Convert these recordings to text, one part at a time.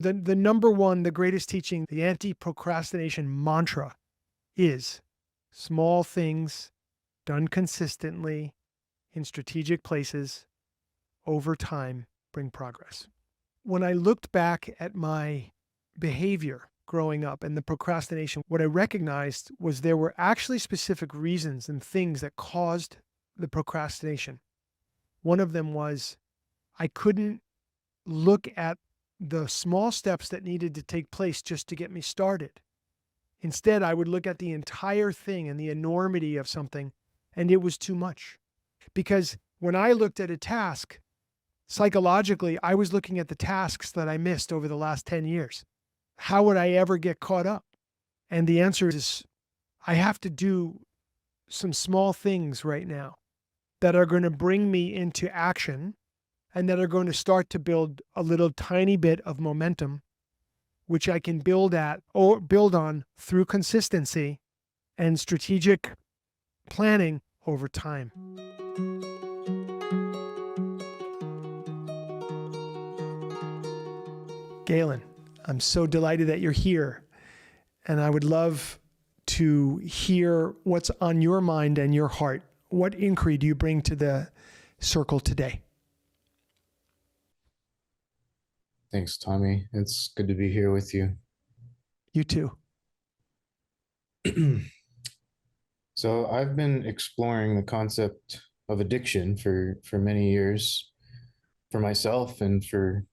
The number one, the greatest teaching, the anti-procrastination mantra is small things done consistently in strategic places over time bring progress. When I looked back at my behavior growing up and the procrastination, what I recognized was there were actually specific reasons and things that caused the procrastination. One of them was I couldn't look at the small steps that needed to take place just to get me started. Instead, I would look at the entire thing and the enormity of something, and it was too much. Because when I looked at a task, psychologically, I was looking at the tasks that I missed over the last 10 years. How would I ever get caught up? And the answer is, I have to do some small things right now that are going to bring me into action and that are going to start to build a little tiny bit of momentum, which I can build on through consistency and strategic planning over time. Galen, I'm so delighted that you're here, and I would love to hear what's on your mind and your heart. What inquiry do you bring to the circle today? Thanks, Tommy. It's good to be here with you. You too. So I've been exploring the concept of addiction for many years for myself and for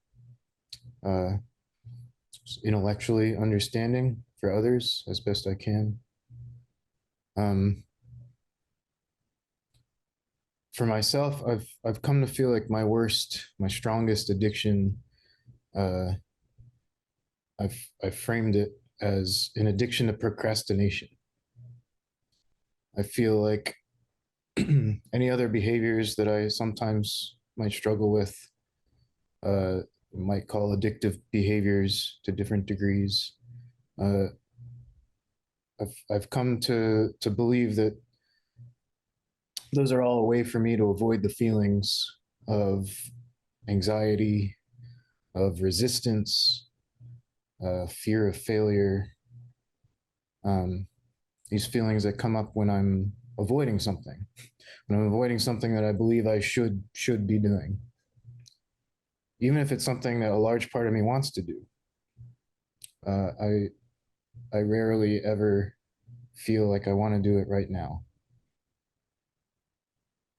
intellectually understanding for others as best I can. For myself, I've come to feel like my strongest addiction, I've framed it as an addiction to procrastination. I feel like any other behaviors that I sometimes might struggle with, might call addictive behaviors to different degrees. I've come to believe that those are all a way for me to avoid the feelings of anxiety, of resistance, fear of failure, these feelings that come up when I'm avoiding something, that I believe I should be doing, even if it's something that a large part of me wants to do. I rarely ever feel like I want to do it right now.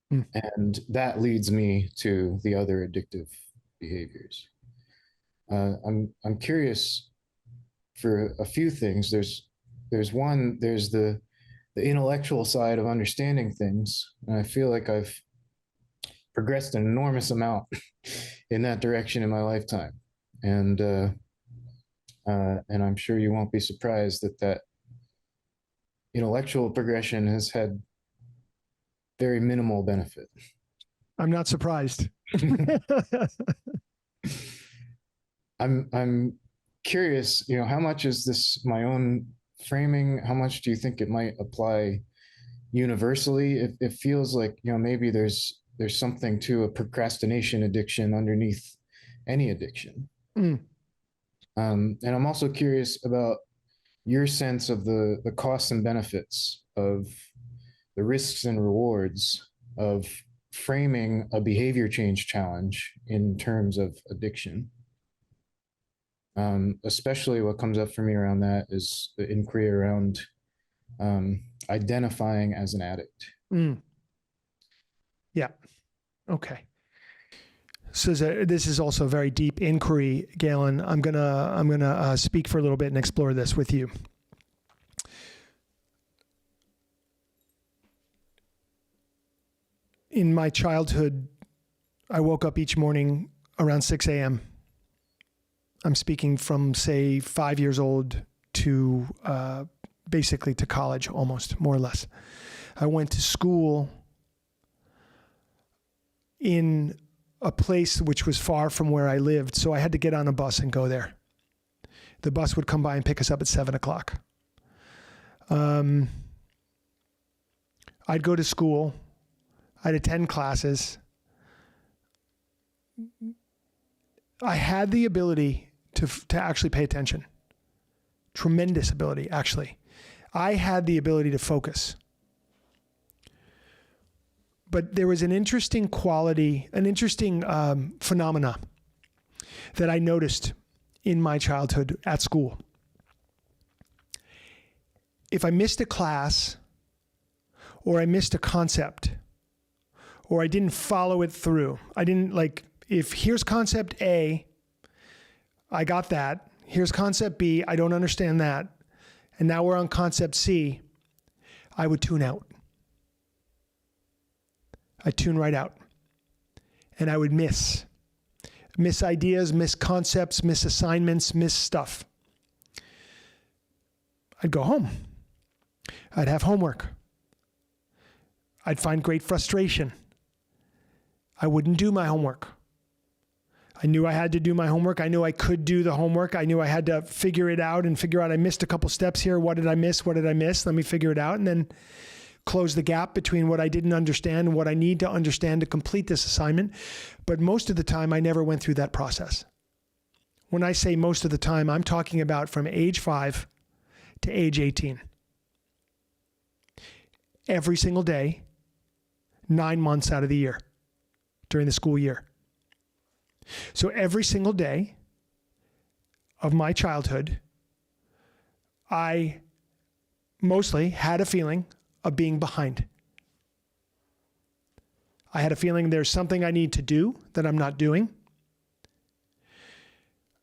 And that leads me to the other addictive behaviors. I'm curious for a few things. There's the intellectual side of understanding things, and I feel like I've progressed an enormous amount in that direction in my lifetime, and I'm sure you won't be surprised that intellectual progression has had very minimal benefit. I'm not surprised. I'm curious, how much is this my own framing? How much do you think it might apply universally? It feels like, maybe there's something to a procrastination addiction underneath any addiction. And I'm also curious about your sense of the costs and benefits of the risks and rewards of framing a behavior change challenge in terms of addiction. Especially what comes up for me around that is the inquiry around identifying as an addict. Yeah. Okay. So this is also a very deep inquiry, Galen. I'm gonna speak for a little bit and explore this with you. In my childhood, I woke up each morning around 6 a.m. I'm speaking from, say, 5 years old to basically to college, almost, more or less. I went to school in a place which was far from where I lived, so I had to get on a bus and go there. The bus would come by and pick us up at 7 o'clock. I'd go to school. I'd attend classes. I had the ability to actually pay attention. Tremendous ability, actually. I had the ability to focus. But there was an interesting quality, an interesting phenomena that I noticed in my childhood at school. If I missed a class, or I missed a concept, or I didn't follow it through, if here's concept A, I got that. Here's concept B, I don't understand that. And now we're on concept C, I would tune out. I'd tune right out. And I would miss ideas, miss concepts, miss assignments, miss stuff. I'd go home. I'd have homework. I'd find great frustration. I wouldn't do my homework. I knew I had to do my homework. I knew I could do the homework. I knew I had to figure it out and figure out I missed a couple steps here. What did I miss? What did I miss? Let me figure it out. And then close the gap between what I didn't understand and what I need to understand to complete this assignment. But most of the time, I never went through that process. When I say most of the time, I'm talking about from age 5 to age 18. Every single day, 9 months out of the year, during the school year. So every single day of my childhood, I mostly had a feeling of being behind. I had a feeling there's something I need to do that I'm not doing.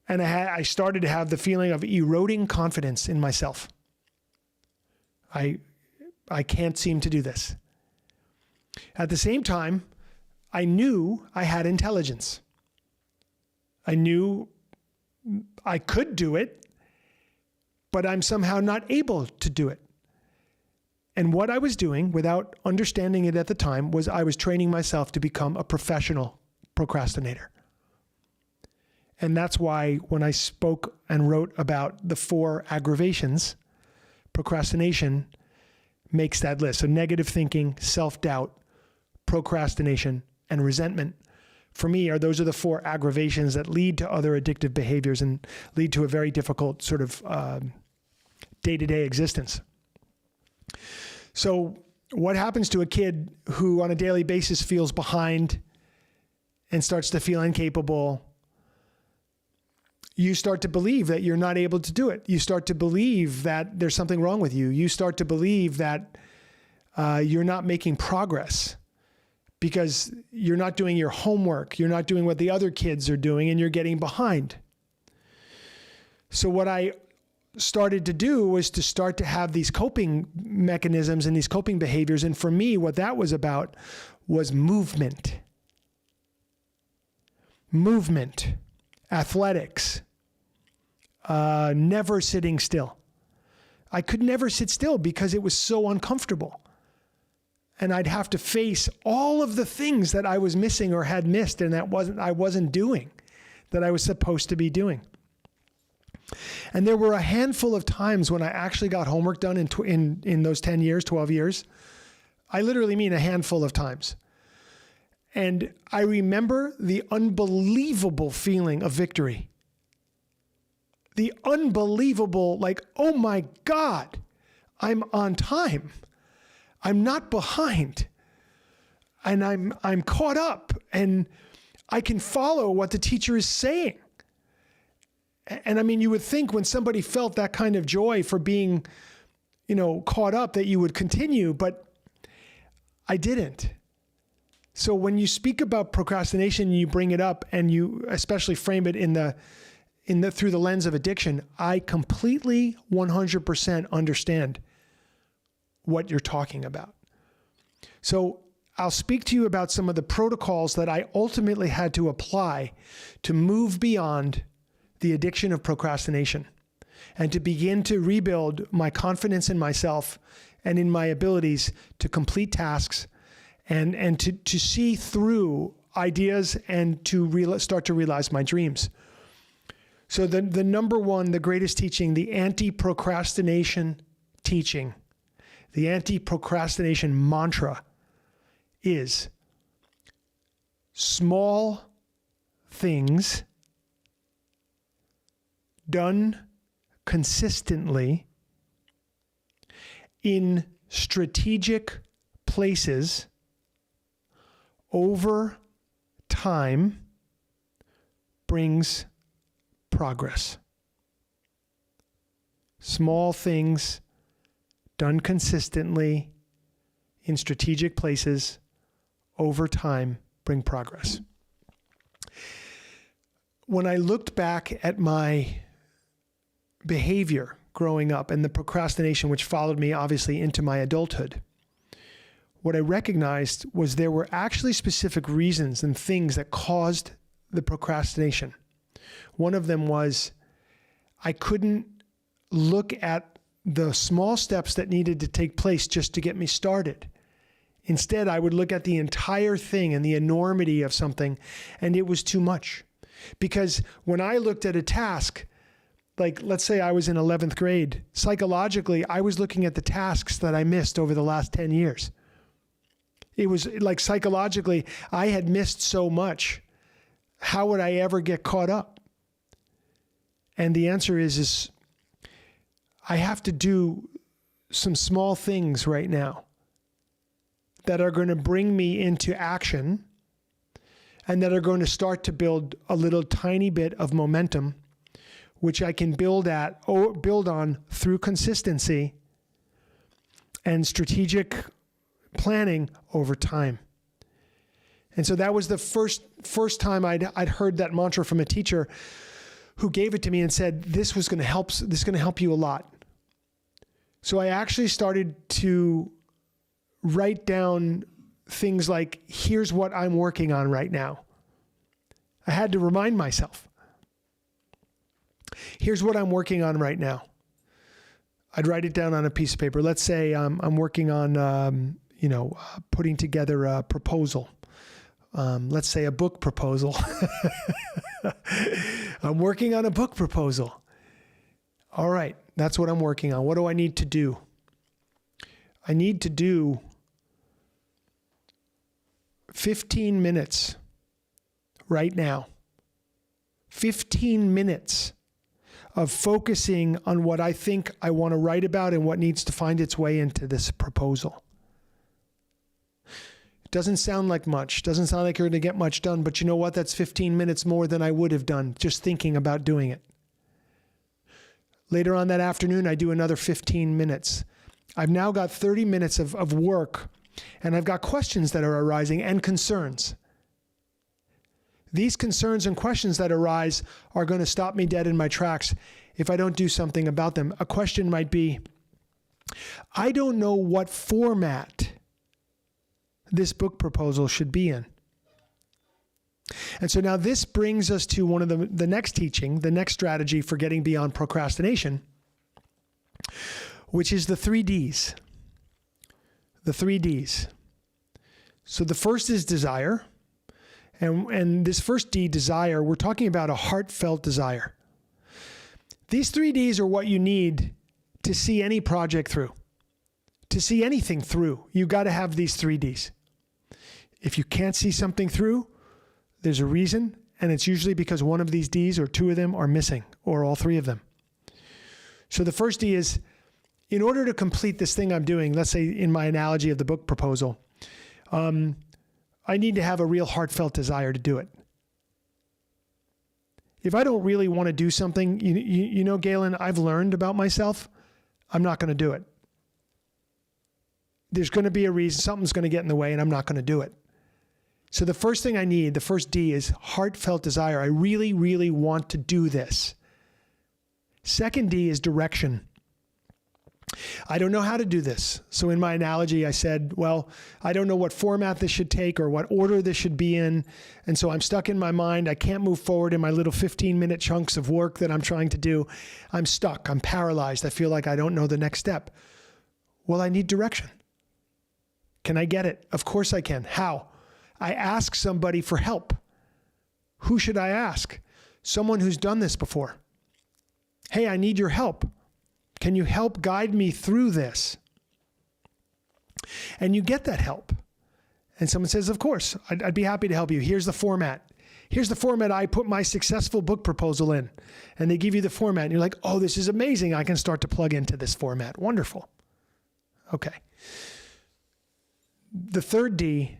And I started to have the feeling of eroding confidence in myself. I can't seem to do this. At the same time, I knew I had intelligence. I knew I could do it, but I'm somehow not able to do it. And what I was doing, without understanding it at the time, was I was training myself to become a professional procrastinator. And that's why when I spoke and wrote about the 4 aggravations, procrastination makes that list. So negative thinking, self-doubt, procrastination, and resentment, for me, those are the 4 aggravations that lead to other addictive behaviors and lead to a very difficult sort of day-to-day existence. So what happens to a kid who on a daily basis feels behind and starts to feel incapable? You start to believe that you're not able to do it. You start to believe that there's something wrong with you. You start to believe that you're not making progress because you're not doing your homework. You're not doing what the other kids are doing, and you're getting behind. So what I started to do was to start to have these coping mechanisms and these coping behaviors. And for me, what that was about was movement. Movement, athletics, never sitting still. I could never sit still because it was so uncomfortable. And I'd have to face all of the things that I was missing or had missed and I wasn't doing, that I was supposed to be doing. And there were a handful of times when I actually got homework done in those 10 years, 12 years. I literally mean a handful of times. And I remember the unbelievable feeling of victory. The unbelievable, oh my God, I'm on time. I'm not behind. And I'm caught up and I can follow what the teacher is saying. And I mean, you would think when somebody felt that kind of joy for being, caught up that you would continue, but I didn't. So when you speak about procrastination, you bring it up and you especially frame it through the lens of addiction, I completely 100% understand what you're talking about. So I'll speak to you about some of the protocols that I ultimately had to apply to move beyond the addiction of procrastination and to begin to rebuild my confidence in myself and in my abilities to complete tasks and to see through ideas and to start to realize my dreams. So the number one, the greatest teaching, the anti-procrastination teaching, the anti-procrastination mantra is small things done consistently in strategic places over time brings progress. Small things done consistently in strategic places over time bring progress. When I looked back at my behavior growing up and the procrastination which followed me obviously into my adulthood, what I recognized was there were actually specific reasons and things that caused the procrastination. One of them was I couldn't look at the small steps that needed to take place just to get me started. Instead, I would look at the entire thing and the enormity of something, and it was too much. Because when I looked at a task, like let's say I was in 11th grade, psychologically, I was looking at the tasks that I missed over the last 10 years. It was like psychologically, I had missed so much. How would I ever get caught up? And the answer is I have to do some small things right now that are going to bring me into action and that are going to start to build a little tiny bit of momentum, which I can build on through consistency and strategic planning over time. And so that was the first time I'd heard that mantra from a teacher who gave it to me and said, this is going to help you a lot. So I actually started to write down things like, here's what I'm working on right now. I had to remind myself. Here's what I'm working on right now. I'd write it down on a piece of paper. Let's say I'm working on, putting together a proposal. Let's say a book proposal. I'm working on a book proposal. All right, that's what I'm working on. What do I need to do? I need to do 15 minutes right now. 15 minutes of focusing on what I think I want to write about and what needs to find its way into this proposal. It doesn't sound like much. Doesn't sound like you're going to get much done, but you know what? That's 15 minutes more than I would have done just thinking about doing it. Later on that afternoon, I do another 15 minutes. I've now got 30 minutes of work, and I've got questions that are arising and concerns. These concerns and questions that arise are going to stop me dead in my tracks if I don't do something about them. A question might be, I don't know what format this book proposal should be in. And so now this brings us to one of the next teaching, the next strategy for getting beyond procrastination, which is the 3 Ds. The 3 Ds. So the first is desire. And this first D, desire, we're talking about a heartfelt desire. These 3 Ds are what you need to see any project through. To see anything through, you got to have these 3 Ds. If you can't see something through, there's a reason, and it's usually because one of these Ds or 2 of them are missing, or all 3 of them. So the first D is, in order to complete this thing I'm doing, let's say in my analogy of the book proposal, I need to have a real heartfelt desire to do it. If I don't really want to do something, you know, Galen, I've learned about myself, I'm not going to do it. There's going to be a reason, something's going to get in the way, and I'm not going to do it. So the first thing I need, the first D, is heartfelt desire. I really, really want to do this. Second D is direction. I don't know how to do this. So in my analogy, I said, well, I don't know what format this should take or what order this should be in. And so I'm stuck in my mind. I can't move forward in my little 15-minute chunks of work that I'm trying to do. I'm stuck. I'm paralyzed. I feel like I don't know the next step. Well, I need direction. Can I get it? Of course I can. How? I ask somebody for help. Who should I ask? Someone who's done this before. Hey, I need your help. Can you help guide me through this? And you get that help. And someone says, of course, I'd be happy to help you. Here's the format. Here's the format I put my successful book proposal in. And they give you the format and you're like, oh, this is amazing. I can start to plug into this format. Wonderful. Okay. The third D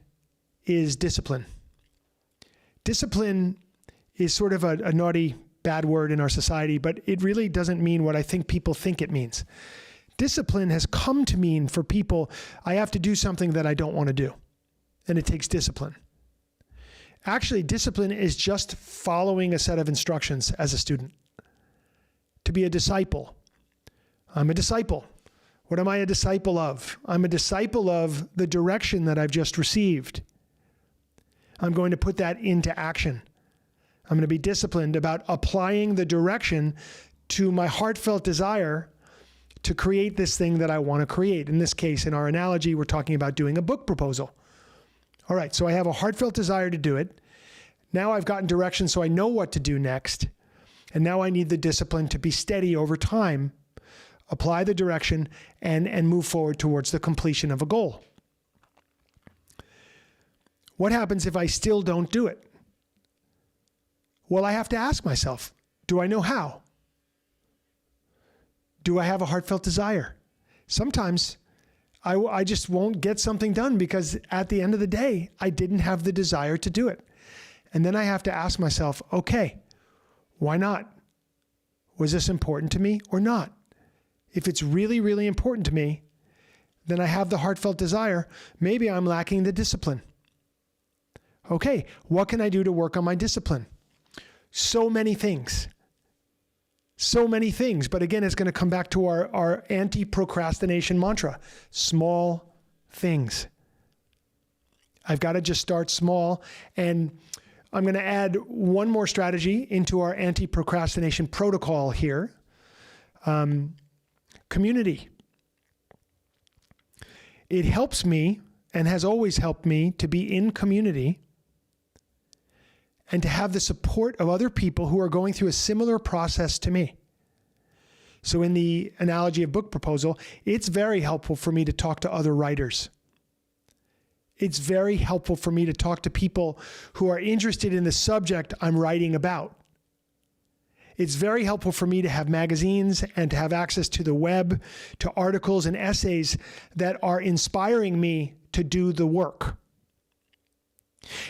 is discipline. Discipline is sort of a naughty, bad word in our society, but it really doesn't mean what I think people think it means. Discipline has come to mean for people, I have to do something that I don't want to do. And it takes discipline. Actually, discipline is just following a set of instructions as a student. To be a disciple. I'm a disciple. What am I a disciple of? I'm a disciple of the direction that I've just received. I'm going to put that into action. I'm going to be disciplined about applying the direction to my heartfelt desire to create this thing that I want to create. In this case, in our analogy, we're talking about doing a book proposal. All right, so I have a heartfelt desire to do it. Now I've gotten direction so I know what to do next. And now I need the discipline to be steady over time, apply the direction, and move forward towards the completion of a goal. What happens if I still don't do it? Well, I have to ask myself, do I know how? Do I have a heartfelt desire? Sometimes I just won't get something done because at the end of the day, I didn't have the desire to do it. And then I have to ask myself, okay, why not? Was this important to me or not? If it's really, really important to me, then I have the heartfelt desire. Maybe I'm lacking the discipline. Okay, what can I do to work on my discipline? So many things. So many things. But again, it's going to come back to our anti-procrastination mantra. Small things. I've got to just start small. And I'm going to add one more strategy into our anti-procrastination protocol here. Community. It helps me and has always helped me to be in community and to have the support of other people who are going through a similar process to me. So in the analogy of book proposal, it's very helpful for me to talk to other writers. It's very helpful for me to talk to people who are interested in the subject I'm writing about. It's very helpful for me to have magazines and to have access to the web, to articles and essays that are inspiring me to do the work.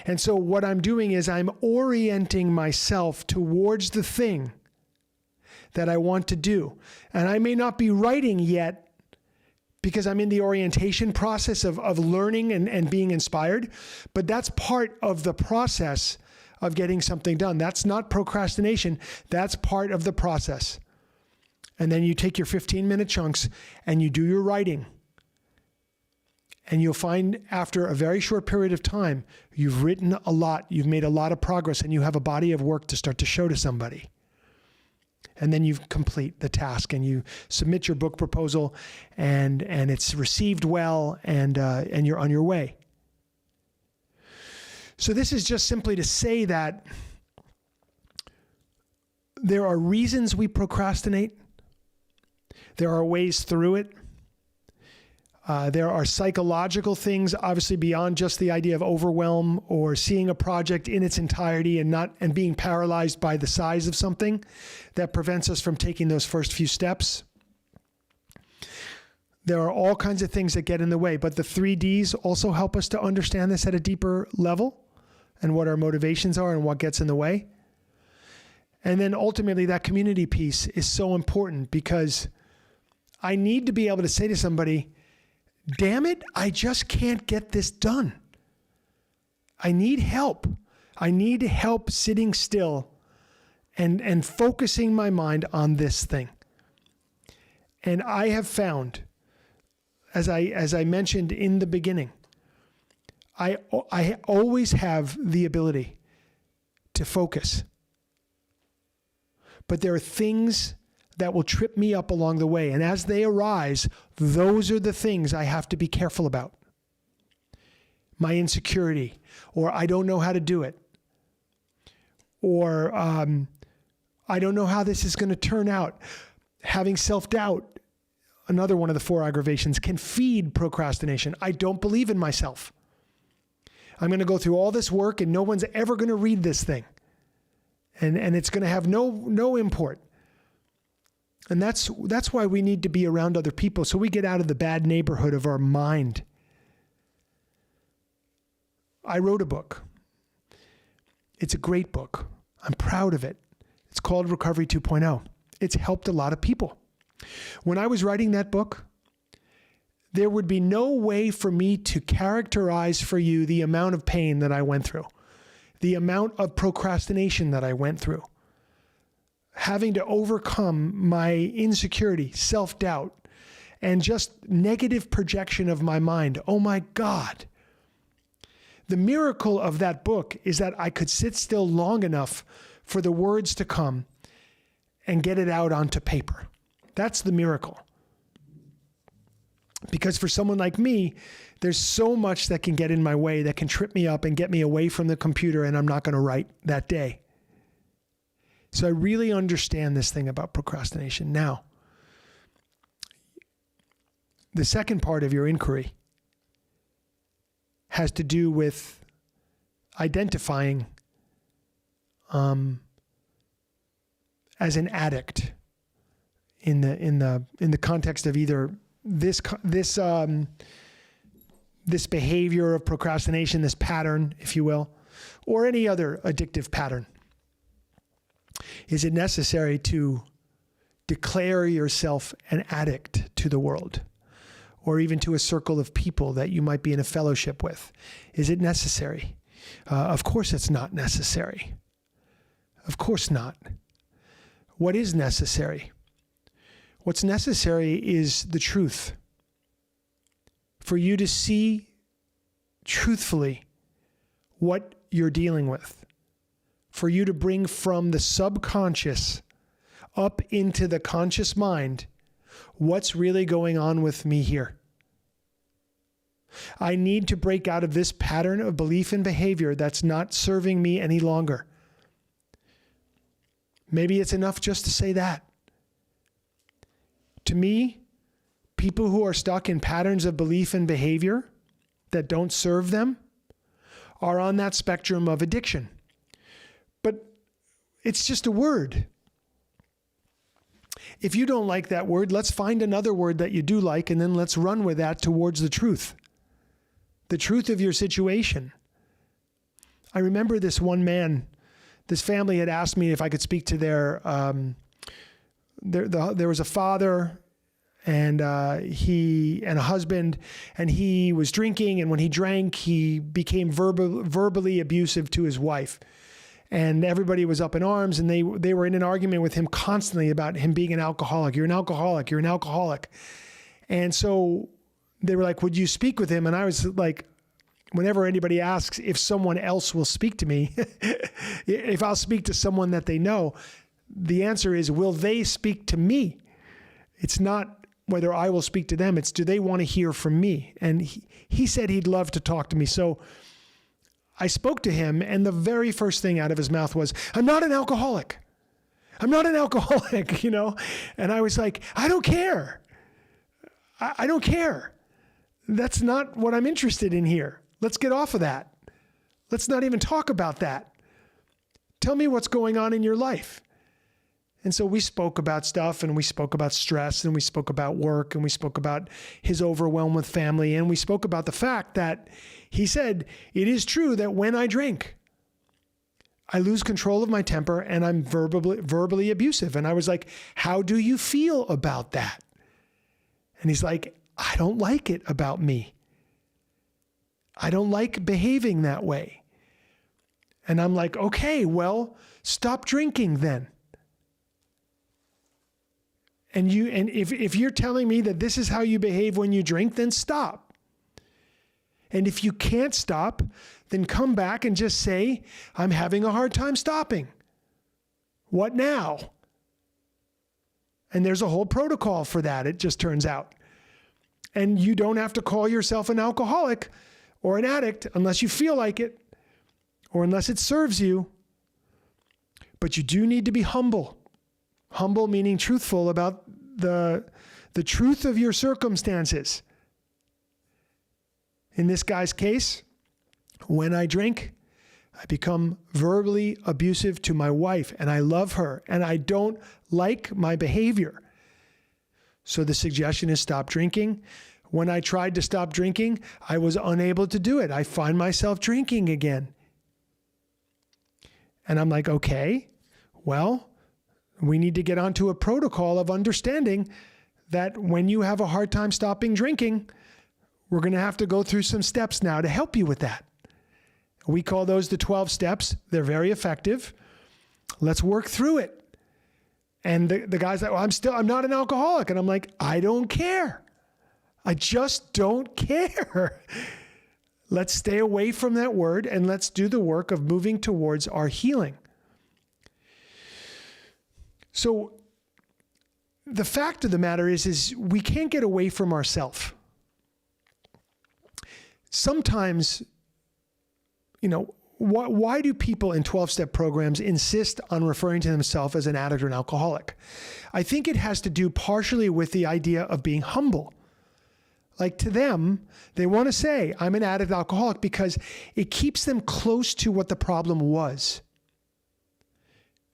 And so what I'm doing is I'm orienting myself towards the thing that I want to do. And I may not be writing yet because I'm in the orientation process of learning and being inspired, but that's part of the process of getting something done. That's not procrastination. That's part of the process. And then you take your 15-minute chunks and you do your writing. And you'll find after a very short period of time, you've written a lot, you've made a lot of progress, and you have a body of work to start to show to somebody. And then you complete the task and you submit your book proposal and it's received well and you're on your way. So this is just simply to say that there are reasons we procrastinate. There are ways through it. There are psychological things, obviously beyond just the idea of overwhelm or seeing a project in its entirety and being paralyzed by the size of something that prevents us from taking those first few steps. There are all kinds of things that get in the way, but the 3Ds also help us to understand this at a deeper level and what our motivations are and what gets in the way. And then ultimately that community piece is so important because I need to be able to say to somebody, damn it, I just can't get this done. I need help. I need help sitting still and focusing my mind on this thing. And I have found, as I mentioned in the beginning, I always have the ability to focus. But there are things that will trip me up along the way. And as they arise, those are the things I have to be careful about. My insecurity, or I don't know how to do it, or I don't know how this is going to turn out. Having self-doubt, another one of the 4 aggravations, can feed procrastination. I don't believe in myself. I'm going to go through all this work and no one's ever going to read this thing. And it's going to have no import. And that's why we need to be around other people, so we get out of the bad neighborhood of our mind. I wrote a book. It's a great book. I'm proud of it. It's called Recovery 2.0. It's helped a lot of people. When I was writing that book, there would be no way for me to characterize for you the amount of pain that I went through, the amount of procrastination that I went through, having to overcome my insecurity, self-doubt, and just negative projection of my mind. Oh my God. The miracle of that book is that I could sit still long enough for the words to come and get it out onto paper. That's the miracle. Because for someone like me, there's so much that can get in my way, that can trip me up and get me away from the computer, and I'm not going to write that day. So I really understand this thing about procrastination. Now, the second part of your inquiry has to do with identifying as an addict in the context of either this behavior of procrastination, this pattern, if you will, or any other addictive pattern. Is it necessary to declare yourself an addict to the world, or even to a circle of people that you might be in a fellowship with? Is it necessary? Of course it's not necessary. Of course not. What is necessary? What's necessary is the truth. For you to see truthfully what you're dealing with. For you to bring from the subconscious up into the conscious mind what's really going on with me here. I need to break out of this pattern of belief and behavior that's not serving me any longer. Maybe it's enough just to say that. To me, people who are stuck in patterns of belief and behavior that don't serve them are on that spectrum of addiction. But it's just a word. If you don't like that word, let's find another word that you do like, and then let's run with that towards the truth of your situation. I remember this one man, this family had asked me if I could speak to there was a father and a husband, and he was drinking, and when he drank, he became verbally abusive to his wife. And everybody was up in arms, and they were in an argument with him constantly about him being an alcoholic. You're an alcoholic. You're an alcoholic. And so they were like, would you speak with him? And I was like, whenever anybody asks if someone else will speak to me, if I'll speak to someone that they know, the answer is, will they speak to me? It's not whether I will speak to them. It's, do they want to hear from me? And he said he'd love to talk to me. So I spoke to him, and the very first thing out of his mouth was, I'm not an alcoholic. I'm not an alcoholic, you know? And I was like, I don't care. I don't care. That's not what I'm interested in here. Let's get off of that. Let's not even talk about that. Tell me what's going on in your life. And so we spoke about stuff, and we spoke about stress, and we spoke about work, and we spoke about his overwhelm with family, and we spoke about the fact that he said, it is true that when I drink, I lose control of my temper and I'm verbally abusive. And I was like, how do you feel about that? And he's like, I don't like it about me. I don't like behaving that way. And I'm like, okay, well, stop drinking then. And if you're telling me that this is how you behave when you drink, then stop. And if you can't stop, then come back and just say, I'm having a hard time stopping. What now? And there's a whole protocol for that, it just turns out. And you don't have to call yourself an alcoholic or an addict unless you feel like it or unless it serves you. But you do need to be humble. Humble meaning truthful about the truth of your circumstances. In this guy's case, When I drink, I become verbally abusive to my wife, and I love her, and I don't like my behavior. So the suggestion is stop drinking. When I tried to stop drinking, I was unable to do it. I find myself drinking again. And I'm like, okay, well, we need to get onto a protocol of understanding that when you have a hard time stopping drinking, we're going to have to go through some steps now to help you with that. We call those the 12 steps. They're very effective. Let's work through it. And the guy's like, well, I'm not an alcoholic. And I'm like, I don't care. I just don't care. Let's stay away from that word and let's do the work of moving towards our healing. So the fact of the matter is we can't get away from ourselves. Sometimes, why do people in 12-step programs insist on referring to themselves as an addict or an alcoholic? I think it has to do partially with the idea of being humble. Like to them, they want to say, I'm an addict alcoholic because it keeps them close to what the problem was.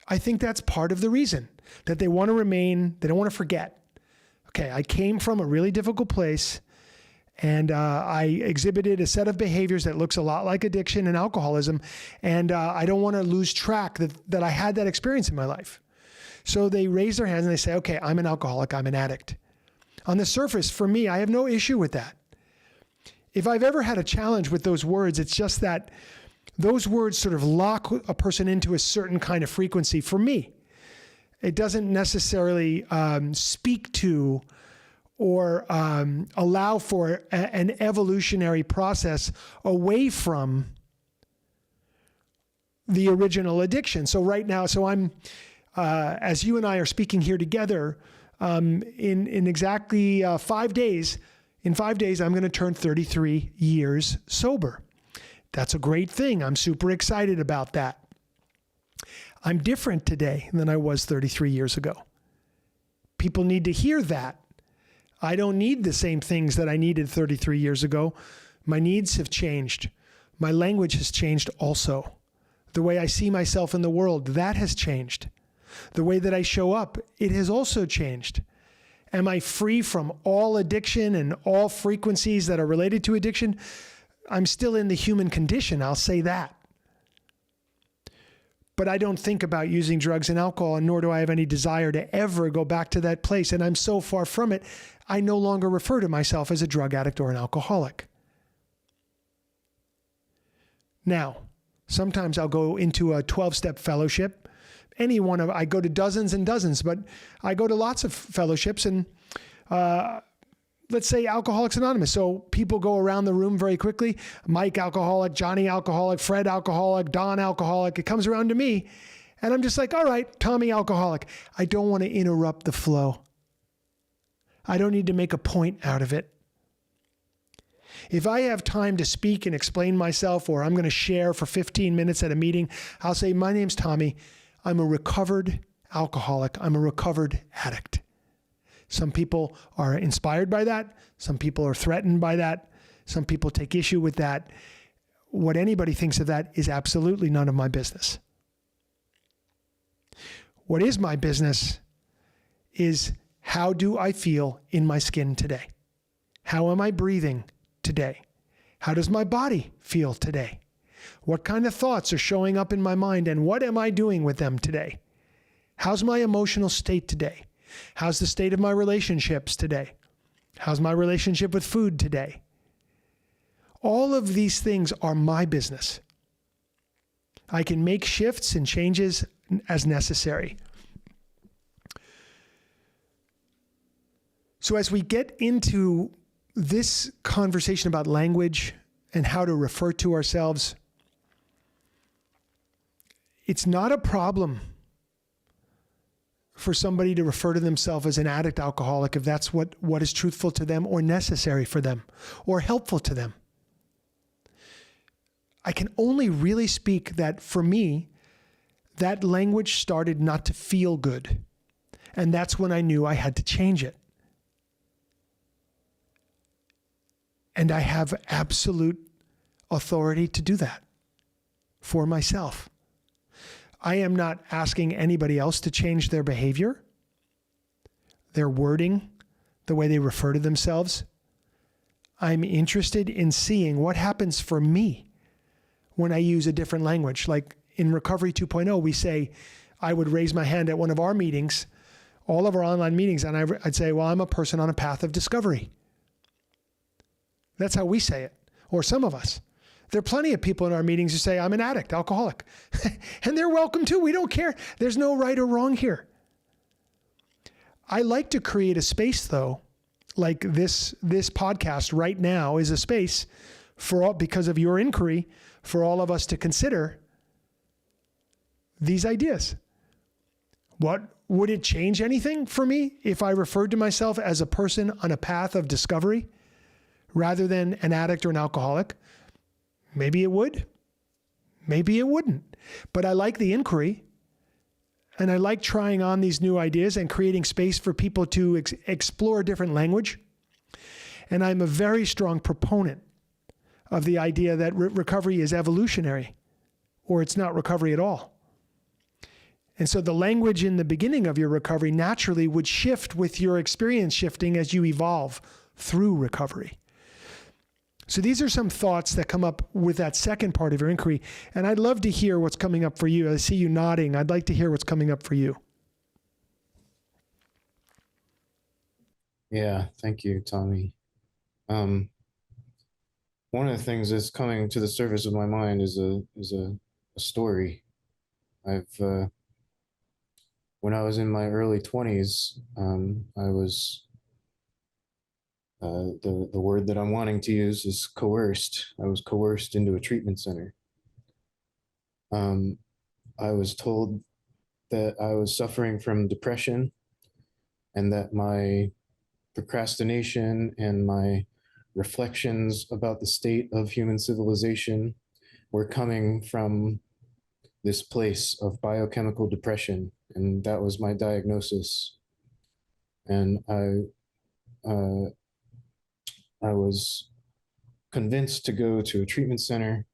I think that's part of the reason that they want to remain, they don't want to forget. Okay, I came from a really difficult place and I exhibited a set of behaviors that looks a lot like addiction and alcoholism. And I don't want to lose track that I had that experience in my life. So they raise their hands and they say, okay, I'm an alcoholic, I'm an addict. On the surface, for me, I have no issue with that. If I've ever had a challenge with those words, it's just that those words sort of lock a person into a certain kind of frequency for me. It doesn't necessarily speak to or allow for an evolutionary process away from the original addiction. So right now, I'm, as you and I are speaking here together, in exactly 5 days, in 5 days, I'm going to turn 33 years sober. That's a great thing. I'm super excited about that. I'm different today than I was 33 years ago. People need to hear that. I don't need the same things that I needed 33 years ago. My needs have changed. My language has changed also. The way I see myself in the world, that has changed. The way that I show up, it has also changed. Am I free from all addiction and all frequencies that are related to addiction? I'm still in the human condition, I'll say that. But I don't think about using drugs and alcohol, and nor do I have any desire to ever go back to that place. And I'm so far from it, I no longer refer to myself as a drug addict or an alcoholic. Now, sometimes I'll go into a 12-step fellowship. I go to dozens and dozens, but I go to lots of fellowships and let's say Alcoholics Anonymous. So people go around the room very quickly. Mike alcoholic, Johnny alcoholic, Fred alcoholic, Don alcoholic. It comes around to me and I'm just like, all right, Tommy alcoholic. I don't want to interrupt the flow. I don't need to make a point out of it. If I have time to speak and explain myself, or I'm going to share for 15 minutes at a meeting, I'll say, my name's Tommy. I'm a recovered alcoholic. I'm a recovered addict. Some people are inspired by that. Some people are threatened by that. Some people take issue with that. What anybody thinks of that is absolutely none of my business. What is my business is, how do I feel in my skin today? How am I breathing today? How does my body feel today? What kind of thoughts are showing up in my mind, and what am I doing with them today? How's my emotional state today? How's the state of my relationships today? How's my relationship with food today? All of these things are my business. I can make shifts and changes as necessary. So as we get into this conversation about language and how to refer to ourselves, it's not a problem for somebody to refer to themselves as an addict alcoholic if that's what is truthful to them or necessary for them or helpful to them. I can only really speak that for me, that language started not to feel good. And that's when I knew I had to change it. And I have absolute authority to do that for myself. I am not asking anybody else to change their behavior, their wording, the way they refer to themselves. I'm interested in seeing what happens for me when I use a different language. Like in Recovery 2.0, we say, I would raise my hand at one of our meetings, all of our online meetings, and I'd say, well, I'm a person on a path of discovery. That's how we say it, or some of us. There are plenty of people in our meetings who say, I'm an addict, alcoholic. And they're welcome too. We don't care. There's no right or wrong here. I like to create a space, though, like this podcast right now is a space for all, because of your inquiry, for all of us to consider these ideas. What would it change anything for me if I referred to myself as a person on a path of discovery rather than an addict or an alcoholic? Maybe it would. Maybe it wouldn't. But I like the inquiry, and I like trying on these new ideas and creating space for people to explore different language. And I'm a very strong proponent of the idea that recovery is evolutionary, or it's not recovery at all. And so the language in the beginning of your recovery naturally would shift with your experience shifting as you evolve through recovery. So these are some thoughts that come up with that second part of your inquiry. And I'd love to hear what's coming up for you. I see you nodding. I'd like to hear what's coming up for you. Yeah, thank you, Tommy. One of the things that's coming to the surface of my mind is a story. When I was in my early 20s, I was the word that I'm wanting to use is coerced. I was coerced into a treatment center. I was told that I was suffering from depression and that my procrastination and my reflections about the state of human civilization were coming from this place of biochemical depression. And that was my diagnosis. And I was convinced to go to a treatment center,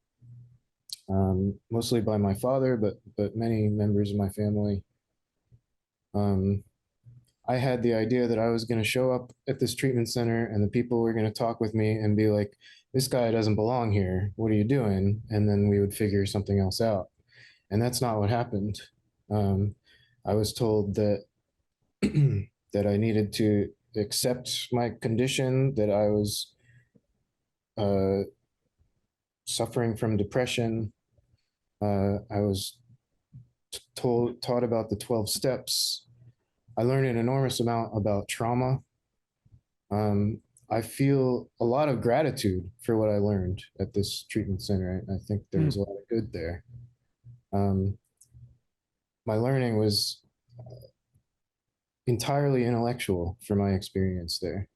mostly by my father, but many members of my family. I had the idea that I was going to show up at this treatment center and the people were going to talk with me and be like, this guy doesn't belong here. What are you doing? And then we would figure something else out. And that's not what happened. I was told that that I needed to accept my condition, that I was suffering from depression. I was taught about the 12 steps. I learned an enormous amount about trauma. I feel a lot of gratitude for what I learned at this treatment center. I think there was a lot of good there. My learning was entirely intellectual for my experience there.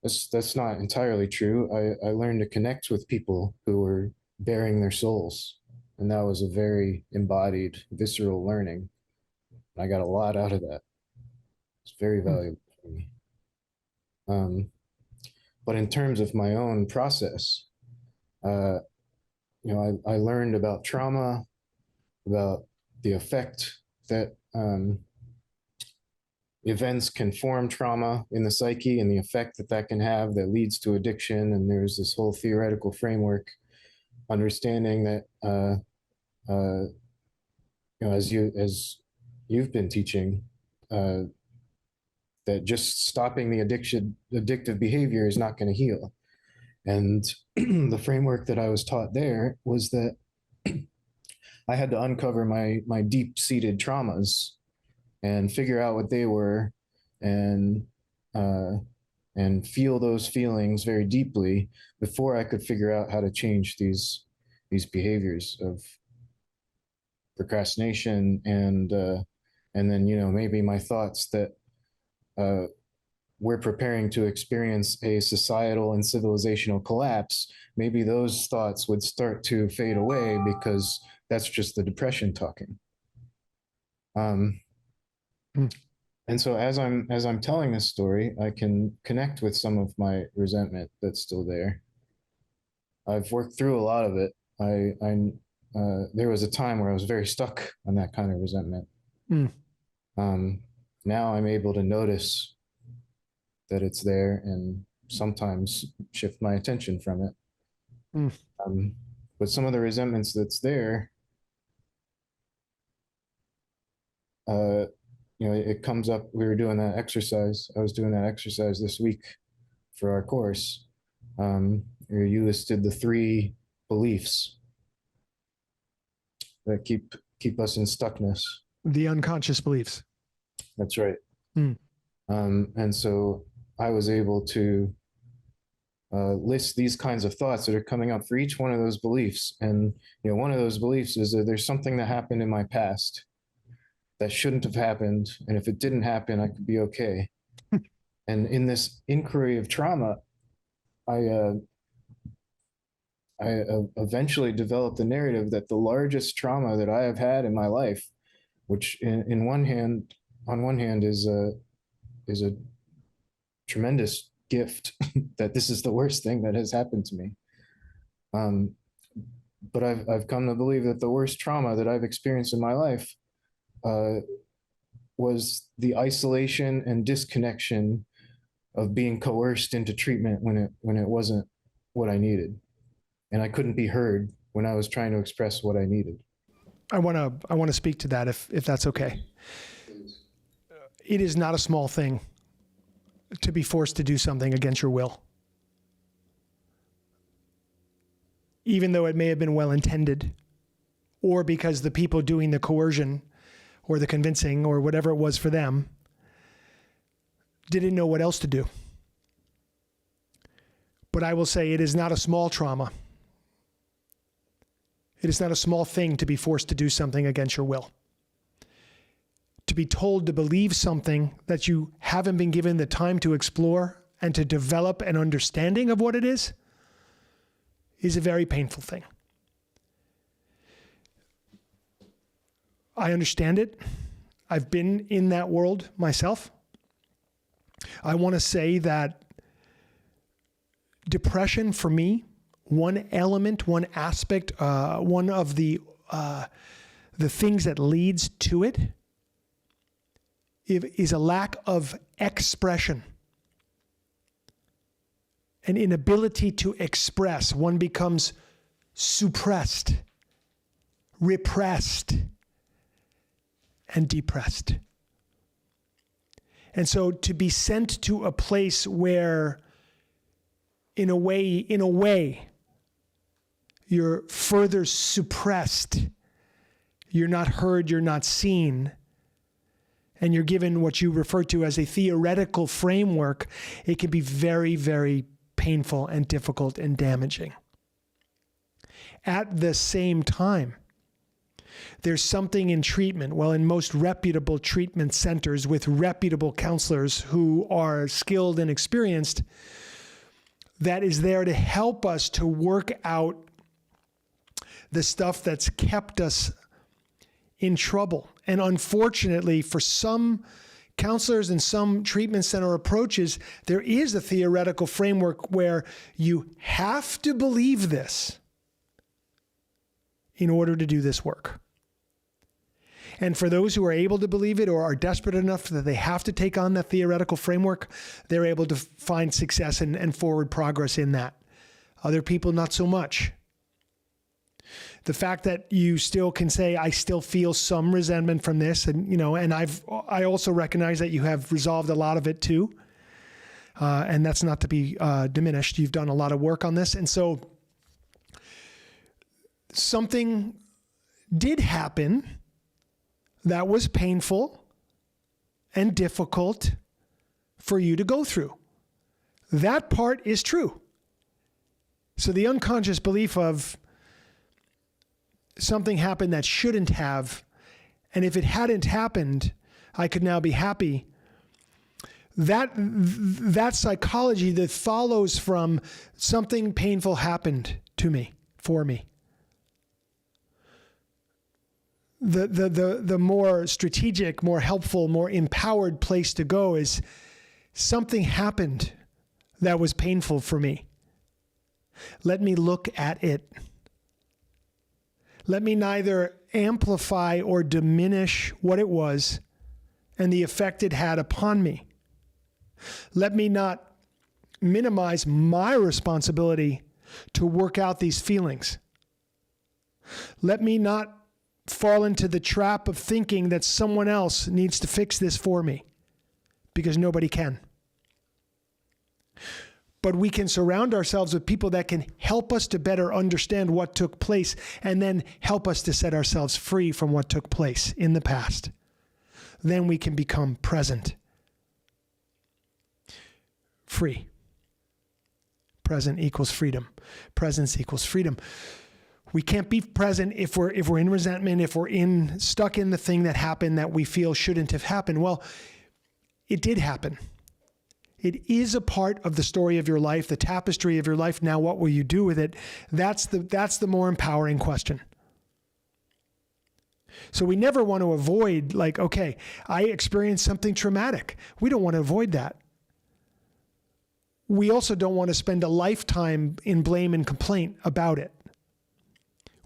That's not entirely true. I learned to connect with people who were bearing their souls, and that was a very embodied, visceral learning. I got a lot out of that. It's very valuable for me. But in terms of my own process, I learned about trauma, about the effect that events can form trauma in the psyche and the effect that that can have that leads to addiction. And there's this whole theoretical framework, understanding that, as you've been teaching, that just stopping the addictive behavior is not going to heal. And the framework that I was taught there was that I had to uncover my deep-seated traumas and figure out what they were, and feel those feelings very deeply before I could figure out how to change these behaviors of procrastination and then maybe my thoughts that we're preparing to experience a societal and civilizational collapse. Maybe those thoughts would start to fade away because that's just the depression talking. And so as I'm telling this story, I can connect with some of my resentment that's still there. I've worked through a lot of it. There was a time where I was very stuck on that kind of resentment. Mm, Um, Now I'm able to notice that it's there and sometimes shift my attention from it. mm. Um, but some of the resentments that's there, uh, it comes up. We were doing that exercise. I was doing that exercise this week for our course. Where you listed the three beliefs that keep us in stuckness. The unconscious beliefs. That's right. Mm. And so I was able to list these kinds of thoughts that are coming up for each one of those beliefs. And one of those beliefs is that there's something that happened in my past that shouldn't have happened, and if it didn't happen, I could be okay. And in this inquiry of trauma, I eventually developed the narrative that the largest trauma that I have had in my life, which on one hand is a tremendous gift that this is the worst thing that has happened to me. But I've come to believe that the worst trauma that I've experienced in my life was the isolation and disconnection of being coerced into treatment when it wasn't what I needed, and I couldn't be heard when I was trying to express what I needed. I want to speak to that if that's okay. It is not a small thing to be forced to do something against your will. Even though it may have been well intended, or because the people doing the coercion or the convincing or whatever it was for them didn't know what else to do. But I will say it is not a small trauma. It is not a small thing to be forced to do something against your will. To be told to believe something that you haven't been given the time to explore and to develop an understanding of what it is a very painful thing. I understand it. I've been in that world myself. I want to say that depression for me, one element, one aspect, one of the things that leads to it is a lack of expression, an inability to express. One becomes suppressed, repressed, and depressed. And so to be sent to a place where, in a way, you're further suppressed, you're not heard, you're not seen, and you're given what you refer to as a theoretical framework, it can be very, very painful and difficult and damaging. At the same time, there's something in treatment, well, in most reputable treatment centers with reputable counselors who are skilled and experienced, that is there to help us to work out the stuff that's kept us in trouble. And unfortunately, for some counselors and some treatment center approaches, there is a theoretical framework where you have to believe this in order to do this work. And for those who are able to believe it or are desperate enough that they have to take on that theoretical framework, they're able to find success and forward progress in that. Other people, not so much. The fact that you still can say, I still feel some resentment from this, and I also recognize that you have resolved a lot of it too, and that's not to be diminished. You've done a lot of work on this, and so something did happen that was painful and difficult for you to go through. That part is true. So the unconscious belief of something happened that shouldn't have, and if it hadn't happened, I could now be happy. That psychology that follows from something painful happened to me, for me. The more strategic, more helpful, more empowered place to go is something happened that was painful for me. Let me look at it. Let me neither amplify or diminish what it was and the effect it had upon me. Let me not minimize my responsibility to work out these feelings. Let me not fall into the trap of thinking that someone else needs to fix this for me, because nobody can. But we can surround ourselves with people that can help us to better understand what took place and then help us to set ourselves free from what took place in the past. Then we can become present. Free. Present equals freedom. Presence equals freedom. We can't be present if we're in resentment, if we're stuck in the thing that happened that we feel shouldn't have happened. Well, it did happen. It is a part of the story of your life, the tapestry of your life. Now, what will you do with it? That's the more empowering question. So we never want to avoid, like, okay, I experienced something traumatic. We don't want to avoid that. We also don't want to spend a lifetime in blame and complaint about it.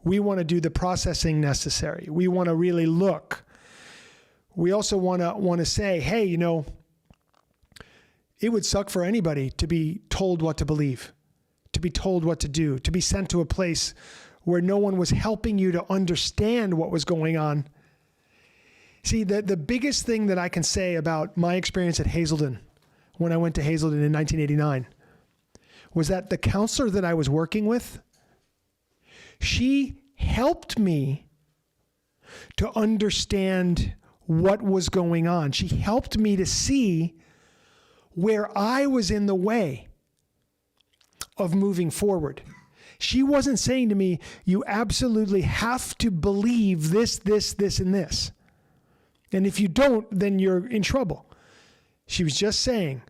We want to do the processing necessary. We want to really look. We also want to say, hey, it would suck for anybody to be told what to believe, to be told what to do, to be sent to a place where no one was helping you to understand what was going on. See, the biggest thing that I can say about my experience at Hazelden, when I went to Hazelden in 1989, was that the counselor that I was working with, she helped me to understand what was going on. She helped me to see where I was in the way of moving forward. She wasn't saying to me, you absolutely have to believe this, and this. And if you don't, then you're in trouble. She was just saying,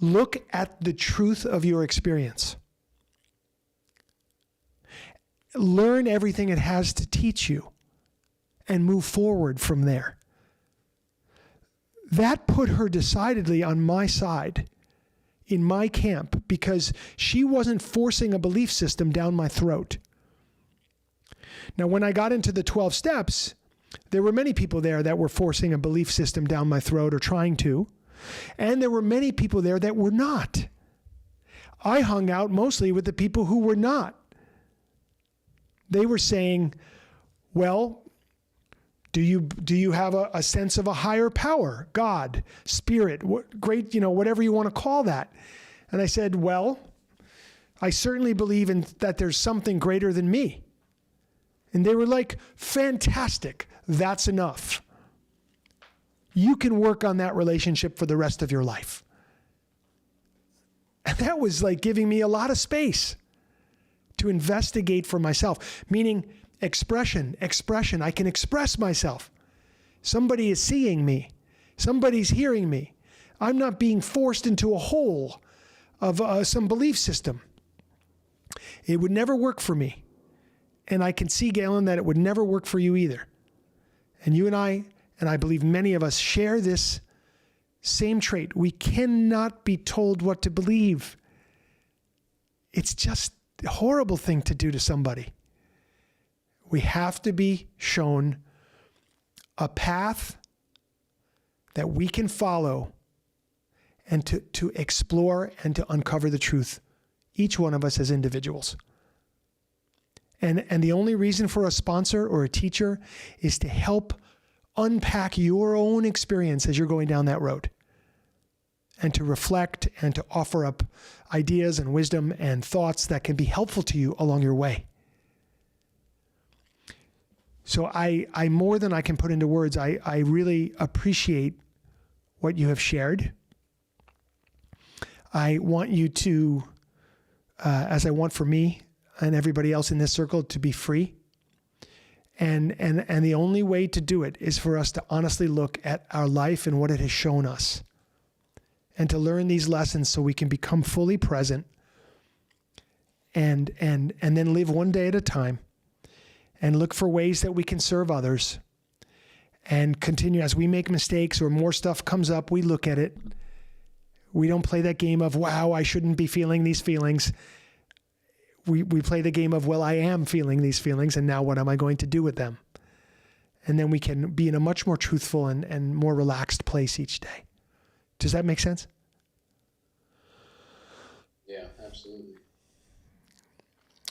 look at the truth of your experience. Learn everything it has to teach you and move forward from there. That put her decidedly on my side, in my camp, because she wasn't forcing a belief system down my throat. Now, when I got into the 12 steps, there were many people there that were forcing a belief system down my throat or trying to, and there were many people there that were not. I hung out mostly with the people who were not. They were saying, well, do you have a sense of a higher power, God, spirit, whatever you want to call that? And I said, well, I certainly believe in that there's something greater than me. And they were like, fantastic, that's enough. You can work on that relationship for the rest of your life. And that was like giving me a lot of space to investigate for myself, meaning expression. I can express myself. Somebody is seeing me. Somebody's hearing me. I'm not being forced into a hole of some belief system. It would never work for me. And I can see, Galen, that it would never work for you either. And you and I believe many of us share this same trait. We cannot be told what to believe. It's just a horrible thing to do to somebody. We have to be shown a path that we can follow and to explore and to uncover the truth, each one of us as individuals. And the only reason for a sponsor or a teacher is to help unpack your own experience as you're going down that road, and to reflect and to offer up ideas and wisdom and thoughts that can be helpful to you along your way. So I more than I can put into words, I really appreciate what you have shared. I want you to, as I want for me and everybody else in this circle, to be free. And the only way to do it is for us to honestly look at our life and what it has shown us, and to learn these lessons so we can become fully present and then live one day at a time, and look for ways that we can serve others, and continue. As we make mistakes or more stuff comes up, we look at it. We don't play that game of, wow, I shouldn't be feeling these feelings. we play the game of, well, I am feeling these feelings, and now what am I going to do with them? And then we can be in a much more truthful and more relaxed place each day. Does that make sense? Yeah, absolutely.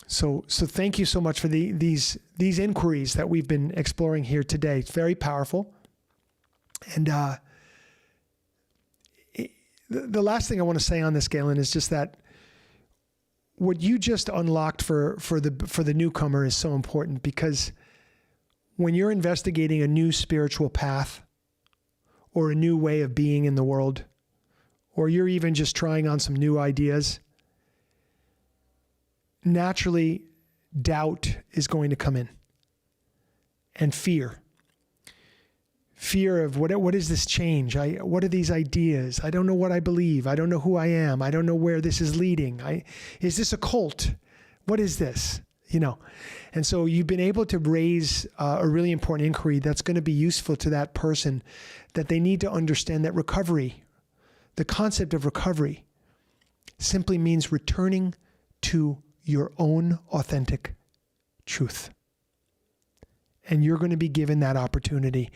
So thank you so much for these inquiries that we've been exploring here today. It's very powerful. And the last thing I want to say on this, Galen, is just that what you just unlocked for the newcomer is so important, because when you're investigating a new spiritual path or a new way of being in the world, or you're even just trying on some new ideas, naturally doubt is going to come in, and fear of what is this change? What are these ideas? I don't know what I believe. I don't know who I am. I don't know where this is leading. Is this a cult? What is this? And so you've been able to raise a really important inquiry that's going to be useful to that person, that they need to understand that recovery, the concept of recovery, simply means returning to your own authentic truth. And you're going to be given that opportunity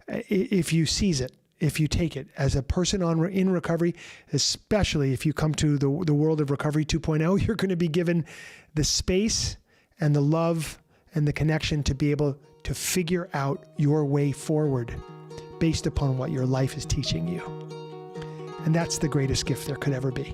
if you seize it, if you take it. As a person in recovery, especially if you come to the world of Recovery 2.0, you're going to be given the space and the love and the connection to be able to figure out your way forward based upon what your life is teaching you. And that's the greatest gift there could ever be.